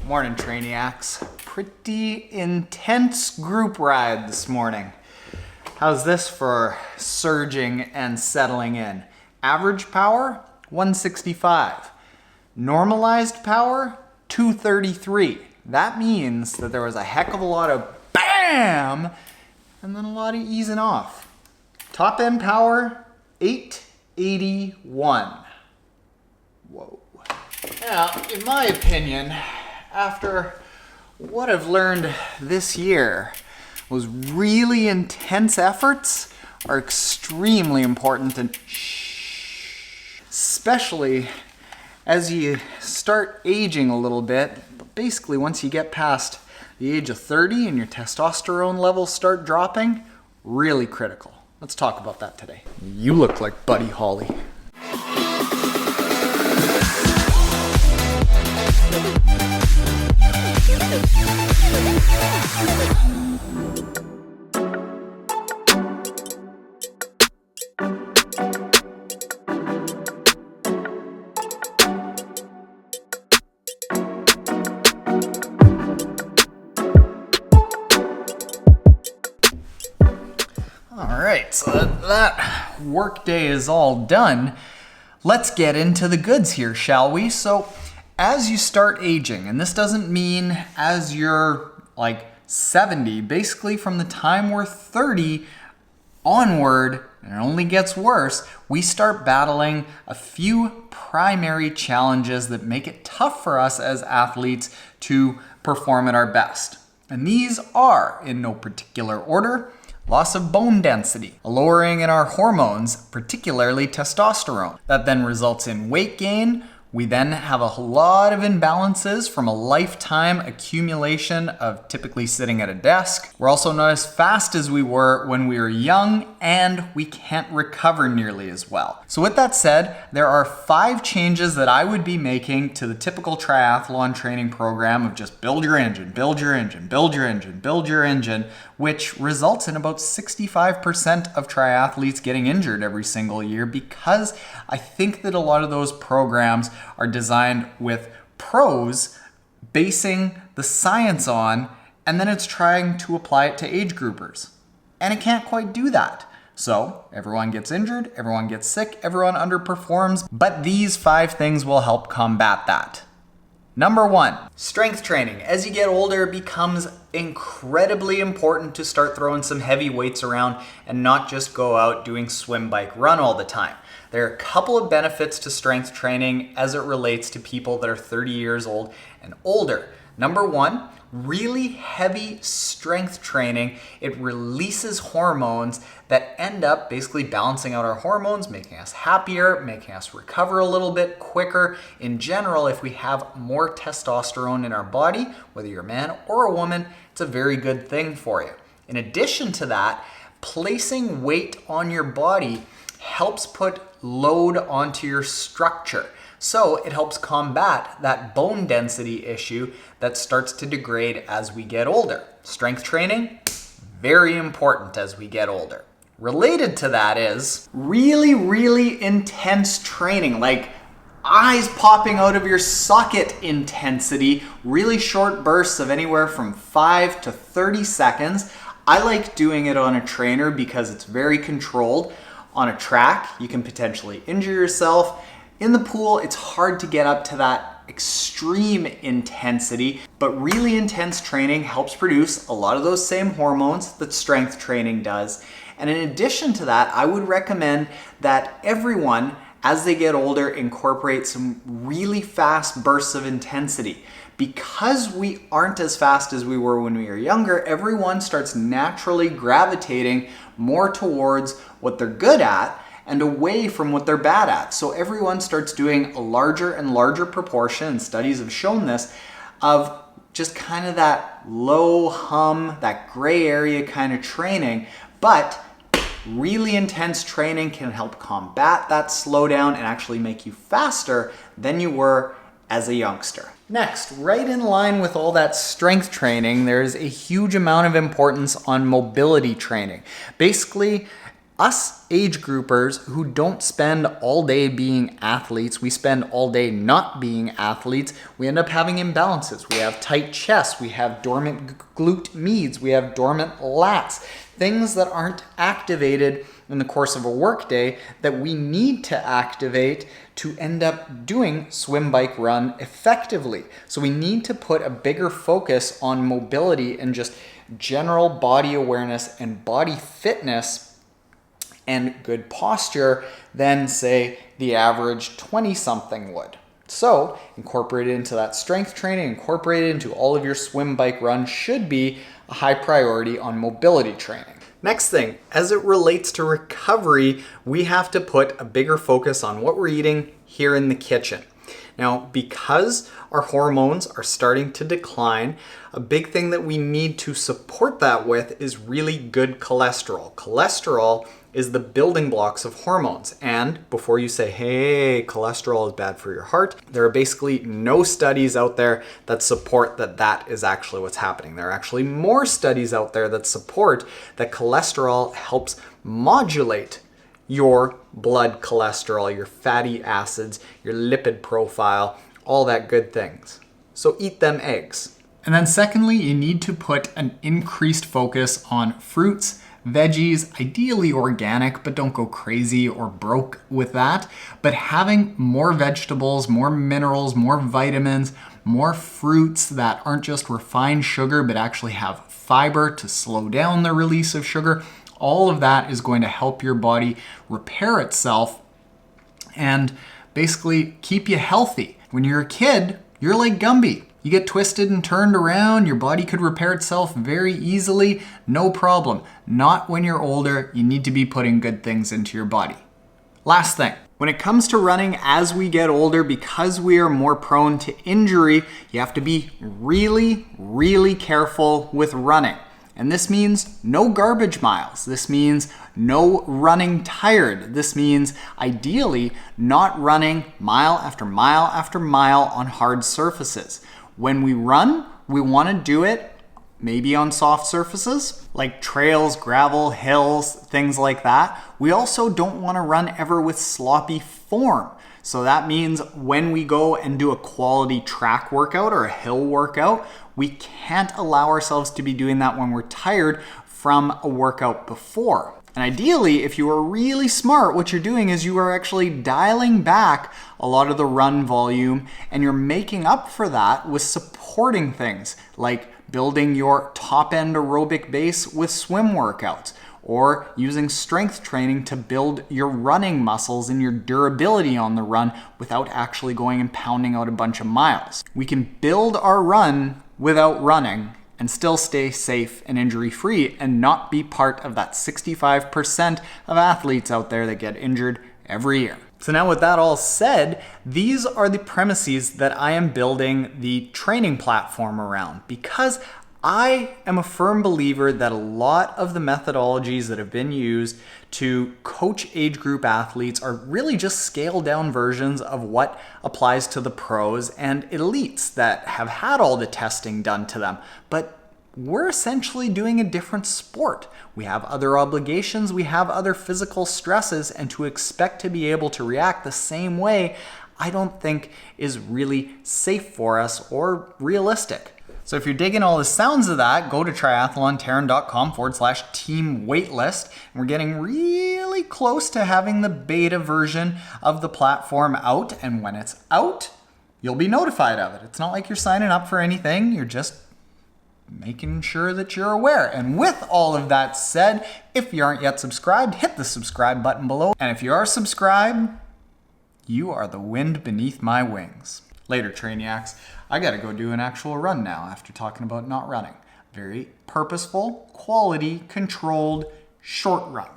Morning, Trainiacs. Pretty intense group ride this morning. How's this for surging and settling in? Average power, 165. Normalized power, 233. That means that there was a heck of a lot of BAM and then a lot of easing off. Top end power, 881. Whoa. Now, in my opinion, after what I've learned this year, was really intense efforts are extremely important, and especially as you start aging a little bit. Basically, once you get past the age of 30 and your testosterone levels start dropping, really critical. Let's talk about that today. You look like Buddy Holly. Alright, so that work day is all done. Let's get into the goods here, shall we? So as you start aging, and this doesn't mean as you're like 70, basically from the time we're 30 onward, and it only gets worse, we start battling a few primary challenges that make it tough for us as athletes to perform at our best. And these are, in no particular order, loss of bone density, a lowering in our hormones, particularly testosterone. That then results in weight gain. We then have a lot of imbalances from a lifetime accumulation of typically sitting at a desk. We're also not as fast as we were when we were young, and we can't recover nearly as well. So with that said, there are 5 changes that I would be making to the typical triathlon training program of just build your engine, build your engine, build your engine, build your engine, which results in about 65% of triathletes getting injured every single year, because I think that a lot of those programs are designed with pros basing the science on, and then it's trying to apply it to age groupers. And it can't quite do that. So everyone gets injured, everyone gets sick, everyone underperforms, but these 5 things will help combat that. Number 1, strength training. As you get older, it becomes incredibly important to start throwing some heavy weights around and not just go out doing swim, bike, run all the time. There are a couple of benefits to strength training as it relates to people that are 30 years old and older. Number 1, really heavy strength training, it releases hormones that end up basically balancing out our hormones, making us happier, making us recover a little bit quicker. In general, if we have more testosterone in our body, whether you're a man or a woman, it's a very good thing for you. In addition to that, placing weight on your body helps put load onto your structure. So it helps combat that bone density issue that starts to degrade as we get older. Strength training, very important as we get older. Related to that is really, really intense training, like eyes popping out of your socket intensity, really short bursts of anywhere from 5 to 30 seconds. I like doing it on a trainer because it's very controlled. On a track, you can potentially injure yourself. In the pool, it's hard to get up to that extreme intensity, but really intense training helps produce a lot of those same hormones that strength training does. And in addition to that, I would recommend that everyone, as they get older, incorporate some really fast bursts of intensity. Because we aren't as fast as we were when we were younger, everyone starts naturally gravitating more towards what they're good at and away from what they're bad at. So everyone starts doing a larger and larger proportion, and studies have shown this, of just kind of that low hum, that gray area kind of training. But really intense training can help combat that slowdown and actually make you faster than you were as a youngster. Next, right in line with all that strength training, there's a huge amount of importance on mobility training. Basically, Us age groupers who don't spend all day being athletes, we spend all day not being athletes, we end up having imbalances. We have tight chests, we have dormant glute medius, we have dormant lats, things that aren't activated in the course of a workday that we need to activate to end up doing swim, bike, run effectively. So we need to put a bigger focus on mobility and just general body awareness and body fitness and good posture than, say, the average 20-something would. So incorporate it into that strength training, incorporate it into all of your swim, bike, run should be a high priority on mobility training. Next thing, as it relates to recovery, we have to put a bigger focus on what we're eating here in the kitchen. Now, because our hormones are starting to decline, a big thing that we need to support that with is really good cholesterol. Cholesterol is the building blocks of hormones. And before you say, hey, cholesterol is bad for your heart, there are basically no studies out there that support that that is actually what's happening. There are actually more studies out there that support that cholesterol helps modulate your blood cholesterol, your fatty acids, your lipid profile, all that good things. So eat them eggs. And then secondly, you need to put an increased focus on fruits, veggies, ideally organic, but don't go crazy or broke with that. But having more vegetables, more minerals, more vitamins, more fruits that aren't just refined sugar, but actually have fiber to slow down the release of sugar, all of that is going to help your body repair itself and basically keep you healthy. When you're a kid, you're like Gumby. You get twisted and turned around, your body could repair itself very easily, no problem. Not when you're older, you need to be putting good things into your body. Last thing, when it comes to running as we get older, because we are more prone to injury, you have to be really, really careful with running. And this means no garbage miles. This means no running tired. This means ideally not running mile after mile after mile on hard surfaces. When we run, we want to do it maybe on soft surfaces like trails, gravel, hills, things like that. We also don't want to run ever with sloppy form. So that means when we go and do a quality track workout or a hill workout, we can't allow ourselves to be doing that when we're tired from a workout before. And ideally, if you are really smart, what you're doing is you are actually dialing back a lot of the run volume and you're making up for that with supporting things like building your top end aerobic base with swim workouts, or using strength training to build your running muscles and your durability on the run without actually going and pounding out a bunch of miles. We can build our run without running and still stay safe and injury-free and not be part of that 65% of athletes out there that get injured every year. So now with that all said, these are the premises that I am building the training platform around, because I am a firm believer that a lot of the methodologies that have been used to coach age group athletes are really just scaled down versions of what applies to the pros and elites that have had all the testing done to them. But we're essentially doing a different sport. We have other obligations, we have other physical stresses, and to expect to be able to react the same way, I don't think is really safe for us or realistic. So if you're digging all the sounds of that, go to triathlontaren.com/team waitlist. And we're getting really close to having the beta version of the platform out. And when it's out, you'll be notified of it. It's not like you're signing up for anything. You're just making sure that you're aware. And with all of that said, if you aren't yet subscribed, hit the subscribe button below. And if you are subscribed, you are the wind beneath my wings. Later, Trainiacs. I gotta go do an actual run now after talking about not running. Very purposeful, quality, controlled, short run.